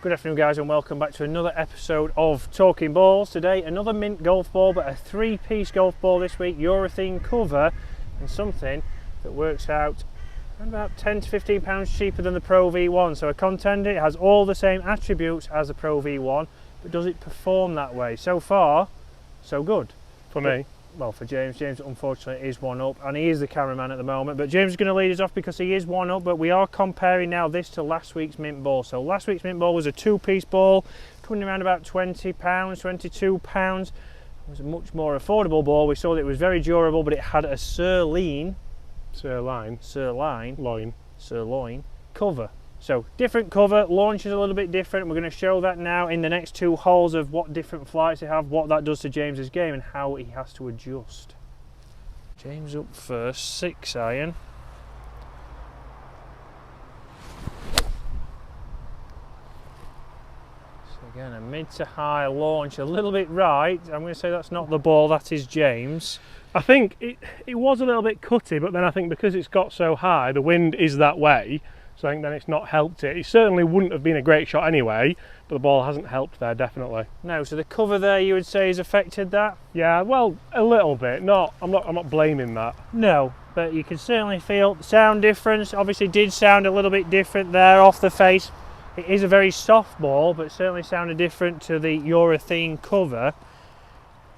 Good afternoon guys and welcome back to another episode of Talking Balls. Today another mint golf ball, but a three-piece golf ball this week, urethane cover, and something that works out around about 10 to 15 pounds cheaper than the Pro V1. So a contender, it has all the same attributes as the Pro V1, but does it perform that way? So far, so good. For me. Well, for James. James unfortunately is one up, and he is the cameraman at the moment, but James is going to lead us off because he is one up. But we are comparing now this to last week's mint ball. So last week's mint ball was a two-piece ball, coming around about £20, £22. It was a much more affordable ball. We saw that it was very durable, but it had a sirloin cover. So different cover, launch is a little bit different. We're going to show that now in the next two holes of what different flights they have, what that does to James's game and how he has to adjust. James up first, 6 iron. So again, a mid to high launch, a little bit right. I'm going to say that's not the ball, that is James. I think it was a little bit cutty, but then I think because it's got so high, the wind is that way. So I think then it's not helped it. It certainly wouldn't have been a great shot anyway, but the ball hasn't helped there, definitely. No, so the cover there you would say has affected that? Yeah, well, a little bit. I'm not blaming that. No, but you can certainly feel the sound difference. Obviously did sound a little bit different there off the face. It is a very soft ball, but certainly sounded different to the urethane cover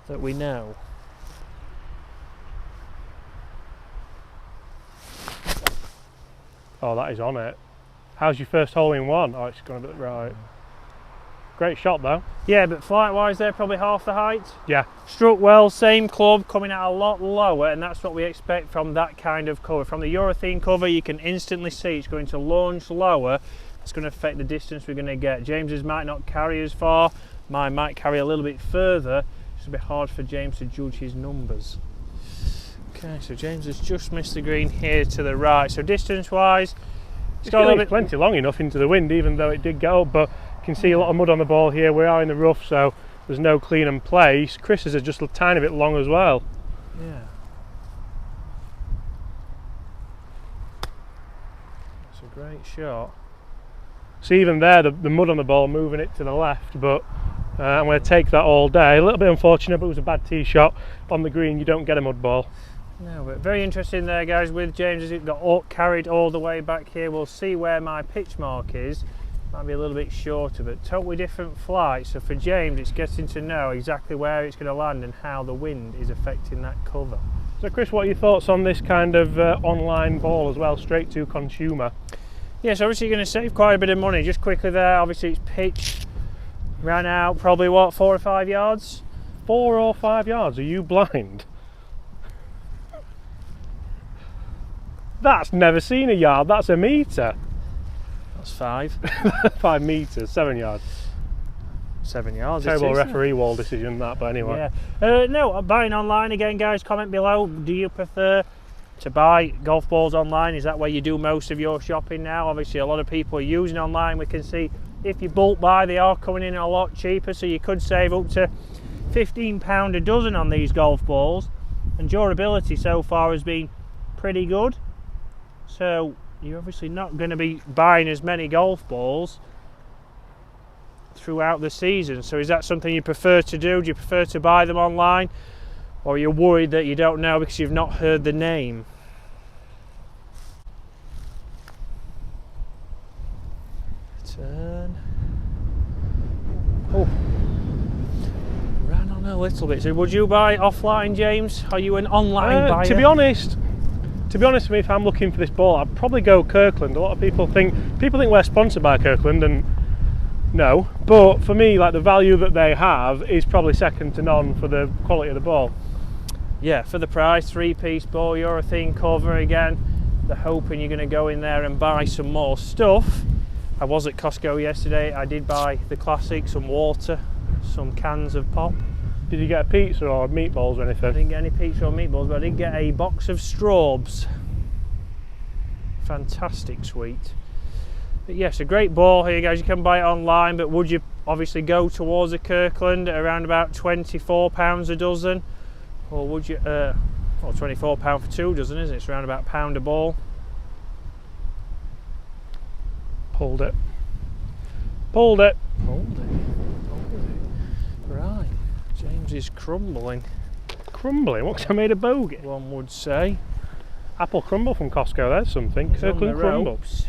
that we know. Oh, that is on it. How's your first hole in one? Oh, it's gone a bit right. Great shot though. Yeah, but flight wise they're probably half the height. Yeah. Struck well, same club, coming out a lot lower, and that's what we expect from that kind of cover. From the urethane cover you can instantly see it's going to launch lower. It's going to affect the distance we're going to get. James's might not carry as far, mine might carry a little bit further. It's a bit hard for James to judge his numbers. Okay, so James has just missed the green here to the right. So distance-wise, it's got a little bit plenty long enough into the wind, even though it did go up. But you can see a lot of mud on the ball here. We are in the rough, so there's no clean and place. Chris's are just a tiny bit long as well. Yeah. That's a great shot. See, even there, the mud on the ball moving it to the left, but I'm going to take that all day. A little bit unfortunate, but it was a bad tee shot. On the green, you don't get a mud ball. No, but very interesting there, guys, with James as it got carried all the way back here. We'll see where my pitch mark is. Might be a little bit shorter, but totally different flight. So for James, it's getting to know exactly where it's going to land and how the wind is affecting that cover. So Chris, what are your thoughts on this kind of online ball as well, straight to consumer? Yes, obviously you're going to save quite a bit of money. Just quickly there, obviously it's pitched, ran out probably what, 4 or 5 yards? 4 or 5 yards? Are you blind? That's never seen a yard, that's a metre. That's 5. 5 metres, 7 yards. 7 yards. Terrible referee wall decision that, but anyway. Yeah. No, buying online again, guys, comment below. Do you prefer to buy golf balls online? Is that where you do most of your shopping now? Obviously a lot of people are using online. We can see if you bulk buy, they are coming in a lot cheaper, so you could save up to £15 a dozen on these golf balls, and durability so far has been pretty good. So you're obviously not going to be buying as many golf balls throughout the season. So is that something you prefer to do? Do you prefer to buy them online, or are you worried that you don't know because you've not heard the name? Turn. Oh, ran on a little bit. So would you buy offline, James? Are you an online buyer? To be honest with me, if I'm looking for this ball, I'd probably go Kirkland. A lot of people think we're sponsored by Kirkland, and no. But for me, like, the value that they have is probably second to none for the quality of the ball. Yeah, for the price, three-piece ball, urethane cover again. They're hoping you're going to go in there and buy some more stuff. I was at Costco yesterday. I did buy the classic, some water, some cans of pop. Did you get a pizza or meatballs or anything? I didn't get any pizza or meatballs, but I did get a box of straws. Fantastic sweet. But yes, a great ball here, guys. You can buy it online, but would you obviously go towards a Kirkland at around about £24 a dozen? Or would you, well, £24 for 2 dozen, isn't it? It's around about £1 a ball. Pulled it. Pulled it. Hold it. Hold it. Right. James is crumbling. Crumbling? What, 'cause I made a bogey? One would say. Apple crumble from Costco, there's something. He's on the Kirkland crumble. ropes.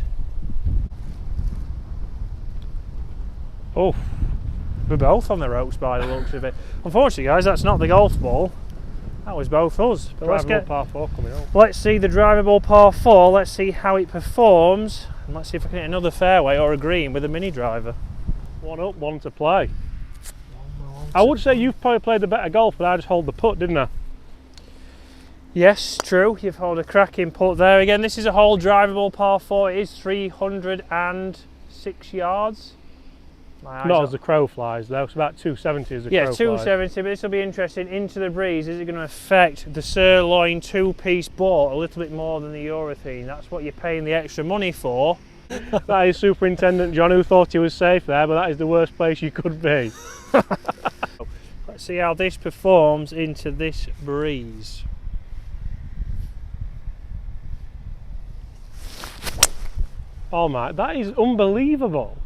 Oh. We're both on the ropes by the looks of it. Unfortunately, guys, that's not the golf ball. That was both us. But Drivable par 4 coming up. let's see the drivable par 4. Let's see how it performs. And let's see if I can hit another fairway or a green with a mini driver. One up, one to play. I would say you've probably played the better golf, but I just hold the putt, didn't I? Yes, true. You've held a cracking putt there. Again, this is a whole drivable par 4. It is 306 yards. Not as the crow flies though, it's about 270 as the crow flies. 270, but this will be interesting. Into the breeze, is it going to affect the sirloin two-piece ball a little bit more than the urethane? That's what you're paying the extra money for. That is Superintendent John, who thought he was safe there, but that is the worst place you could be. Let's see how this performs into this breeze. Oh my, that is unbelievable.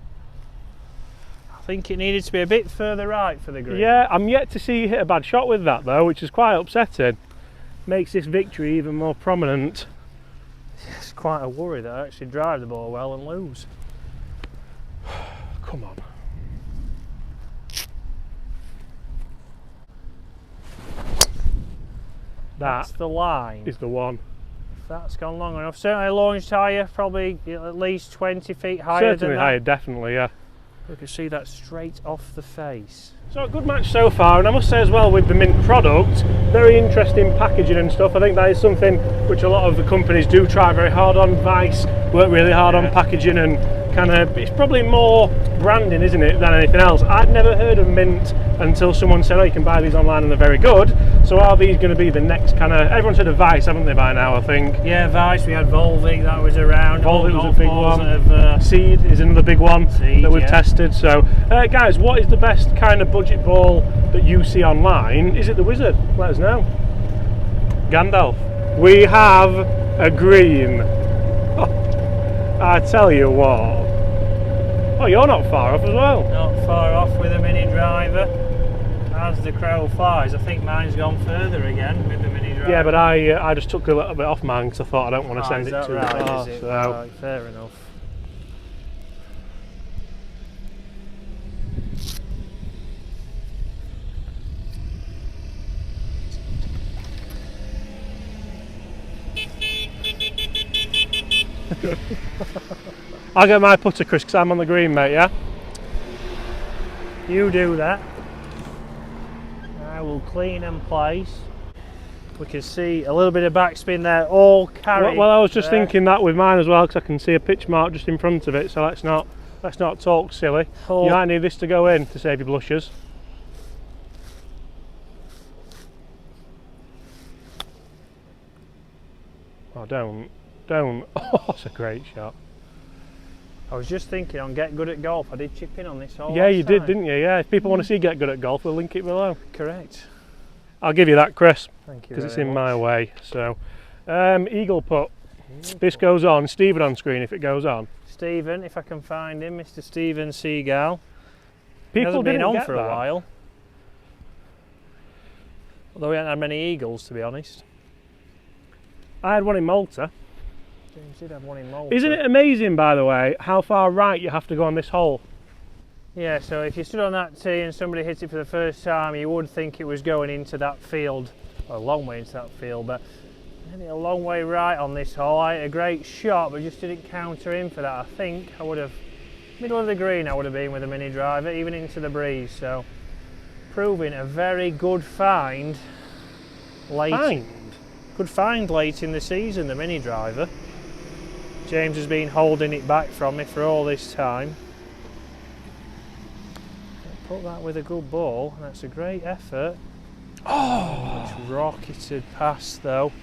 I think it needed to be a bit further right for the green. Yeah, I'm yet to see you hit a bad shot with that though, which is quite upsetting. Makes this victory even more prominent. It's quite a worry that I actually drive the ball well and lose. Come on. That's the line. Is the one. If that's gone long enough. Certainly launched higher, probably at least 20 feet higher Certainly than that. higher, definitely, yeah. We can see that straight off the face. So a good match so far, and I must say as well with the MYNT product, very interesting packaging and stuff. I think that is something which a lot of the companies do try very hard on. Vice work really hard on packaging and kind of, it's probably more branding, isn't it, than anything else. I'd never heard of MYNT until someone said, oh, you can buy these online and they're very good. So are these going to be the next kind of, everyone's heard of Vice, haven't they, by now, I think? Yeah, Vice, we had Volvic, that was around. Volvic was a big one. Have, Seed is another big one Seed, that we've tested. So, guys, what is the best kind of budget ball that you see online? Is it the Wizard? Let us know. Gandalf. We have a green. I tell you what. Oh, you're not far off as well. Not far off with a mini driver. As the crow flies, I think mine's gone further again with the mini driver. Yeah, but I just took a little bit off mine because I thought I don't want to send it too far. So. Right, fair enough. I'll get my putter, Chris, because I'm on the green, mate, yeah? You do that. I will clean and place. We can see a little bit of backspin there, all carried. Well, I was just thinking that with mine as well, because I can see a pitch mark just in front of it, so let's not talk silly. You might need this to go in to save your blushes. Oh, don't. Oh, that's a great shot. I was just thinking on Get Good at Golf, I did chip in on this hole. Yeah, you did, didn't you? Yeah, if people want to see Get Good at Golf, we'll link it below. Correct. I'll give you that, Chris. Thank you. Because it's in my way. So, eagle putt. This goes on. Stephen on screen if it goes on. Stephen, if I can find him, Mr. Stephen Seagal. People hasn't been on for that. a while. Although we haven't had many eagles, to be honest. I had one in Malta. James did have one in Malta. Isn't it amazing, by the way, how far right you have to go on this hole? Yeah, so if you stood on that tee and somebody hit it for the first time, you would think it was going into that field, or a long way into that field, but I hit it a long way right on this hole. I hit a great shot, but just didn't counter in for that. I think I would have, middle of the green I would have been with a mini driver, even into the breeze, so proving a very good find late. Good find late in the season, the mini driver. James has been holding it back from me for all this time. Put that with a good ball, and that's a great effort. Oh, it's rocketed past though.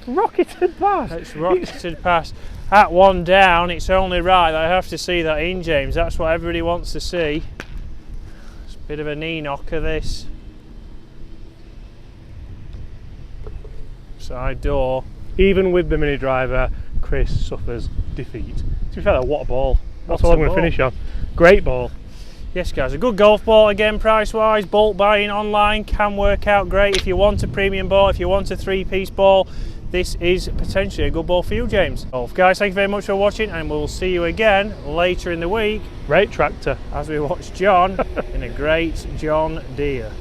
Rocketed past? It's rocketed past. At one down, it's only right that I have to see that in, James. That's what everybody wants to see. It's a bit of a knee knocker, this. Side door. Even with the mini driver, Chris suffers defeat. To be fair, what a ball. That's all I'm going to finish on. Great ball. Yes guys, a good golf ball. Again, price wise, bulk buying online can work out great. If you want a premium ball, if you want a 3-piece ball, this is potentially a good ball for you, James. Golf guys, thank you very much for watching, and we'll see you again later in the week. Great tractor. As we watch John in a great John Deere.